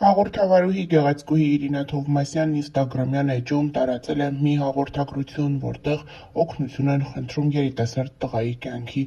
Հաղորդավարուհի Գեղեցկուհի Իրինա Թովմասյանն ինստագրամյան էջում տարածել է մի հաղորդագրություն, որտեղ օգնություն են խնդրում երիտասարդ տղայի կյանքի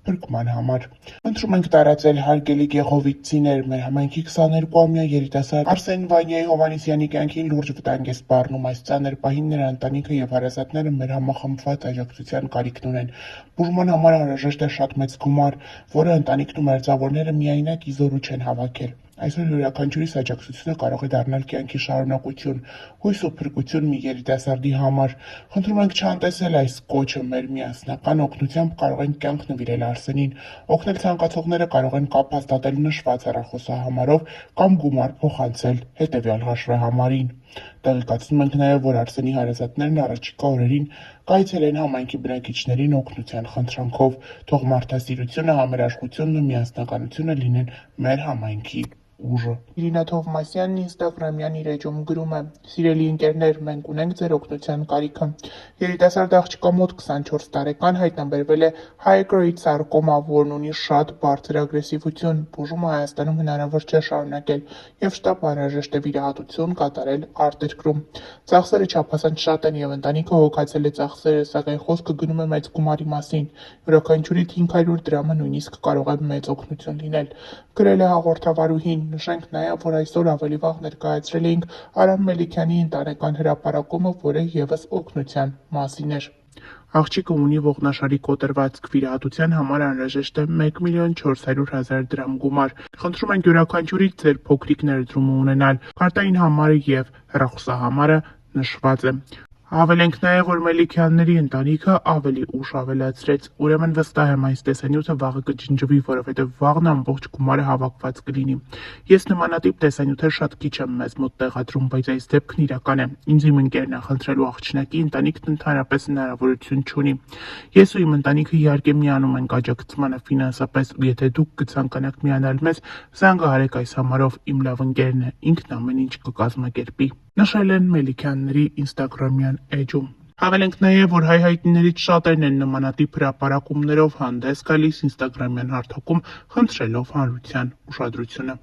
փրկման համար։ Խնդրում ենք տարածել հարգելի գեղովիցցիներ, մեր համայնքի 22-ամյա երիտասարդ Արսեն Վանյայի Հովհաննիսյանի կյանքին լուրջ վտանգ է սպառնում։ Այս ծանր պահին նրա ընտանիքը եւ հարազատները մեր համախմբված աջակցության կարիքն ունեն։ Բուժման համար անհրաժեշտ է շատ մեծ գումար, որը ընտանիքն ու մերձավորները միայնակ իզորու չեն հավաքել։ Այսօր յուրաքանչյուրիս աջակցությունը կարող է դառնալ կյանքի շարունակություն, հույս ու փրկություն մի երիտասարդի համար։ Խնդրում ենք չանտեսել այս կոչը, մեր միասնական օգնությամբ կարող ենք կյանք նվիրել Արսենին։ Օգնել ցանկացողները կարող են կապ հաստատել նշված հեռախոսահամարով կամ գումար փոխանցել հետևյալ հաշվեհամարին։ Տեղեկացնում ենք նաև, որ Արսենի հարազատներն առաջիկա օրերին կայցելեն համայնքի բնակիչներին օգնության խնդրանքով։ Թող մարդասիրությունը, համերաշխությունն ու միասնականությունը լինեն մեր համայնքի ուժը։ Իրինա Թովմասյանն ինստագրամյան իր էջում գրում է. «Սիրելի ընկերներ, մենք ունենք ձեր օգնության կարիքը։ Երիտասարդ աղջկա մոտ 24 տարեկան հայտնաբերվել է high-grade սարկոմա, որն ունի շատ բարձր ագրեսիվություն։ Բուժումը Հայաստանում հնարավոր չէ շարունակել եւ շտապ անհրաժեշտ է վիրահատություն կատարել արտերկրում։ Ծախսերը չափազանց շատ են եւ ընտանիքը հոգացել է ծախսերը, սակայն խոսքը գնում է մեծ գումարի մասին։ Յուրաքանչյուրի 500 դրամը նույնիսկ կարող է մեծ օգնություն լինել», գրել է հաղորդավարուհին։ Նշենք նաև, որ այսօր ավելի վաղ ներկայացրել էինք Արամ Մելիքյանի ընտանեկան հրապարակումը, որը ևս օգնության մասին էր։ Աղջիկը ունի ողնաշարի կոտրվածք, վիրահատության համար անհրաժեշտ է 1,400,000 դրամ գումար։ Խնդրում ենք յուրաքանչյուրից ձեր փոքրիկ ներդրումը ունենալ։ Կարտային համարը եւ հեռախոսահամարը նշված է։ Հավելենք նաև, որ Մելիքյանների ընտանիքը ավելի ուշ ավելացրեց։ Ուրեմն վստահ եմ, այս տեսանյութը վաղը կջնջվի, որովհետև վաղն ամբողջ գումարը հավաքված կլինի։ Ես նմանատիպ տեսանյութեր շատ քիչ եմ մեզ մոտ տեղադրում, բայց այս դեպքն իրական է։ Ինձ իմ ընկերն է խնդրելու աղջնակի, ընտանիքն ընդհանրապես հնարավորություն չունի։ Ես ու իմ ընտանիքը իհարկե միանում ենք աջակցմանը ֆինանսապես, ու եթե դուք կցանկանաք միանալ մեզ, զանգահարեք այս համարով, իմ լավ ընկերն է, ինքն ամեն ինչ կկազմակերպի, նշել են Մելիքյանների ինստագրամյան էջում։ Հավելենք նաև, որ հայհայտներից շատերն են նմանատիպ հրապարակումներով հանդես գալիս ինստագրամյան հարթակում, խնդրելով հանրության ուշադրությունը։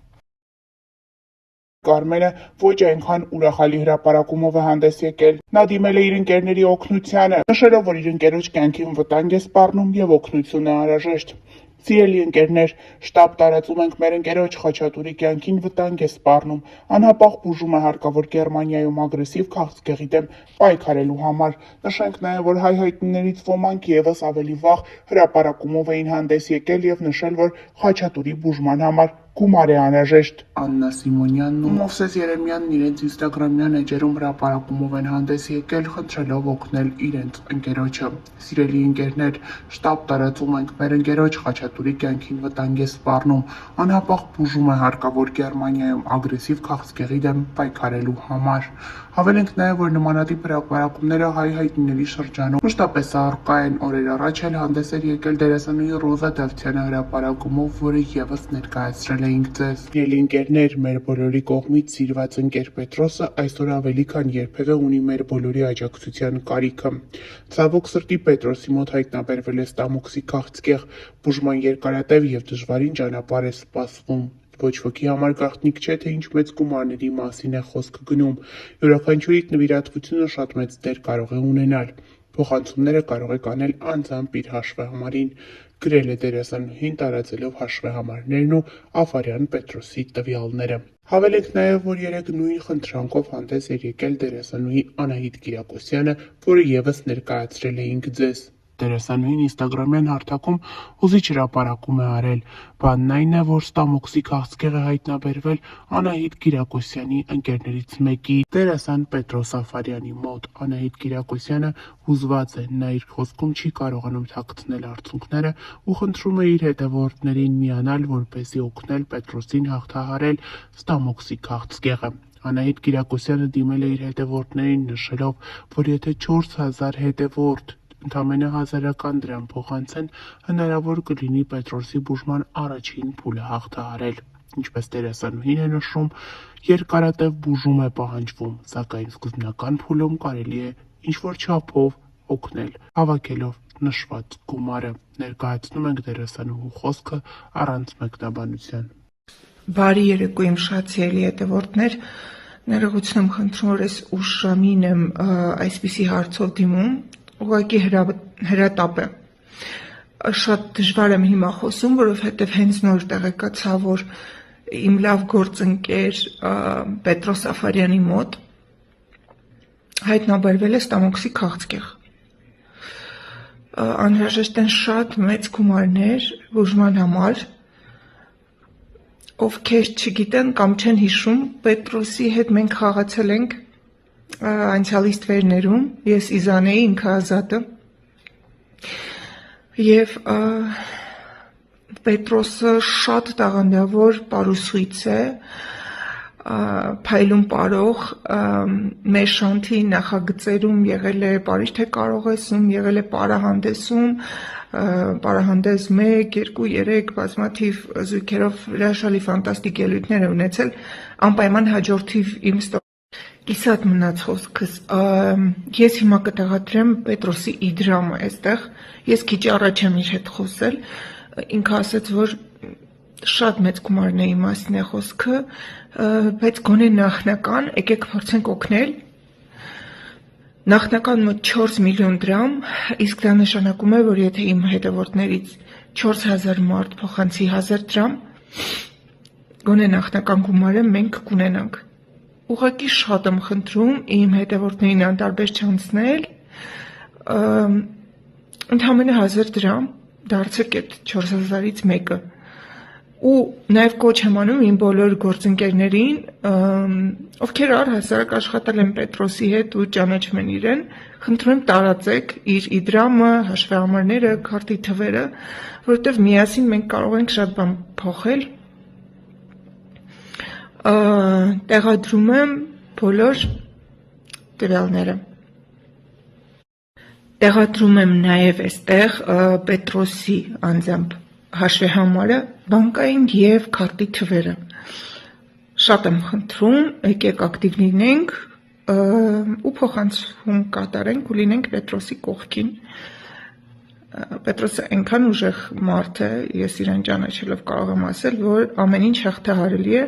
Կարմենը ոչ այնքան ուրախալի հրապարակումով է հանդես եկել։ Նա դիմել է իր ընկերների օգնությանը, նշելով, որ իր ընկերոջ կյանքին վտանգ է սպառնում եւ օգնություն է անհրաժեշտ։ Սիրելի ընկերներ, շտապ տարածում ենք մեր ընկերոջ Խաչատուրի կյանքին վտանգ է սպառնում, անհապաղ բուժում է հարկավոր Գերմանիայում ագրեսիվ քաղցկեղի դեմ պայքարելու համար։ Նշենք նաև, որ հայհայտներից ոմանք ևս ավելի վաղ հրապարակումով էին հանդես եկել եւ նշել, որ Խաչատուրի բուժման համար գումար է անհրաժեշտ։ Աննա Սիմոնյանն ու Մովսես Երեմյանն իրենց ինստագրամյան էջերում հրապարակումով են հանդես եկել, խնդրելով օգնել իրենց ընկերոջը։ Սիրելի ընկերներ, շտապ տարածում ենք մեր ընկերոջ Խաչատուրի կյանքին վտանգ է սպառնում, անհապաղ բուժում է հարկավոր Գերմանիայում ագրեսիվ քաղցկեղի դեմ պայքարելու համար։ Հավելենք նաև, որ նմանատիպ հրապարակումները հայհայտների շրջանում մշտապես առկա են։ Օրեր առաջ էլ հանդես էր եկել դերասանուհի Ռոզա Դավթյանը հրապարակումով, որը ևս ներկայացրել էինք ձեզ։ Սիրելի ընկերներ, մեր բոլորի կողմից սիրված ընկեր Պետրոսը այսօր ավելի քան երբևէ ունի մեր բոլորի աջակցության կարիքը։ Ցավոք սրտի Պետրոսի մոտ հայտնաբերվել է ստամոքսի քաղցկեղ, բուժման երկարատև եւ դժվարին ճանապարհ է սպասվում։ Ոչ ոքի համար գաղտնիք չէ, թե ինչ մեծ գումարների մասին է խոսքը գնում։ Յուրաքանչյուրի նվիրատվությունը շատ մեծ դեր կարող է ունենալ։ Փոխանցումները կարող եք անել անձամբ իր հաշվեհամարին, գրել է դերասանուհին, տարածելով հաշվեհամարներն ու Աֆարյան Պետրոսի տվյալները։ Հավելենք նաև, որ երեկ նույն խնդրանքով հանդես էր եկել դերասանուհի Անահիտ Կիրակոսյանը, որը ևս ներկայացրել էինք ձեզ։ Դերասանուհին ինստագրամյան հարթակում հուզիչ հրապարակում է արել։ Բանն այն է, որ ստամոքսի քաղցկեղ է հայտնաբերվել Անահիտ Կիրակոսյանի ընկերներից մեկի, դերասան Պետրոս Աֆարյանի մոտ։ Անահիտ Կիրակոսյանը հուզված է, նա իր խոսքում չի կարողանում թաքցնել արցունքները ու խնդրում է իր հետևորդներին միանալ, որպեսզի օգնել Պետրոսին հաղթահարել ստամոքսի քաղցկեղը։ Անահիտ Կիրակոսյանը դիմել է իր հետևորդներին, նշելով, որ եթե 4000 հետևորդ ընդամենը 1000 դրամ փոխանցեն, հնարավոր կլինի Պետրոսի բուժման առաջին փուլը հաղթահարել։ Ինչպես դերասանուհին է նշում, երկարատև բուժում է պահանջվում, սակայն սկզբնական փուլում կարելի է ինչ-որ չափով օգնել, հավաքելով նշված գումարը։ Ներկայացնում ենք դերասանուհու խոսքը առանց մեկնաբանության։ Բարի երեկո իմ շատ սիրելի հետևորդներ, ներողություն եմ խնդրում, որ այս ուշ ժամին եմ այսպիսի հարցով դիմում, ուղղակի հրատապ է։ Շատ դժվար եմ հիմա խոսում, որովհետև հենց նոր տեղեկացա, որ իմ լավ գործընկեր Պետրոս Սաֆարյանի մոտ հայտնաբերվել է ստամոքսի քաղցկեղ։ Անհրաժեշտ են շատ մեծ գումարներ բուժման համար, ովքեր չգիտեն կամ չեն հիշում, Պետրոսի հետ մենք խաղացել ենք անցյալի ստվերներում, ես Իզանեի, ինքը Ազատը, և Պետրոսը շատ տաղանդավոր պարուսույց է, փայլուն պարող, մեր շանթի նախագծերում եղել է Պարիժ թե կարողեսում, եղել է պարահանդեսում, պարահանդես 1, 2, 3 բազմաթիվ զույգերով հրաշալի ֆանտաստիկ ելույթներ է ունեցել, անպայման հաջորդիվ իմ կիսատ մնաց խոսքս, ես հիմա կտեղադրեմ Պետրոսի իդրամը այստեղ, ես քիչ առաջ եմ իր հետ խոսել, ինքը ասաց, որ շատ մեծ գումարների մասին է խոսքը, բայց գոնե նախնական, եկեք փորձենք օգնել, նախնական մոտ 4 միլիոն դրամ, իսկ դա նշանակում է, որ եթե իմ հետևորդներից 4000 մարդ փոխանցի 1000 դրամ, գոնե նախնական գումարը մենք կունենանք։ Ուղղակի շատ եմ խնդրում իմ հետևորդներին անտարբեր չանցնել, ընդամենը 1000 դրամ, դարձեք այդ 4000-ից մեկը։ Ու նաև կոչ եմ անում իմ բոլոր գործընկերներին, ովքեր առհասարակ աշխատել են Պետրոսի հետ ու ճանաչում են իրեն, խնդրում եմ տարածեք իր իդրամը, հաշվեհամարները, քարտի թվերը, որովհետև միասին մենք կարող ենք շատ բան փոխել։ Տեղադրում եմ բոլոր տվյալները։ Տեղադրում եմ նաև այստեղ Պետրոսի անձամբ հաշվեհամարը, բանկային և քարտի թվերը։ Շատ եմ խնդրում, եկեք ակտիվ լինենք ու փոխանցում կատարենք ու լինենք Պետրոսի կողքին։ Պետրոսը այնքան ուժեղ մարդ է, ես իրեն ճանաչելով կարող եմ ասել, որ ամեն ինչ հաղթահարելի է,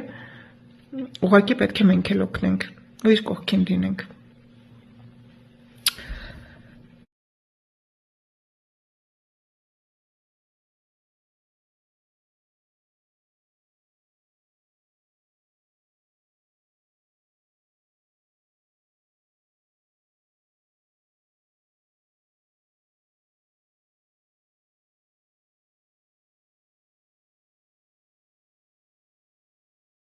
ուղղակի պետք է մենք էլ օգնենք ու իր կողքին լինենք։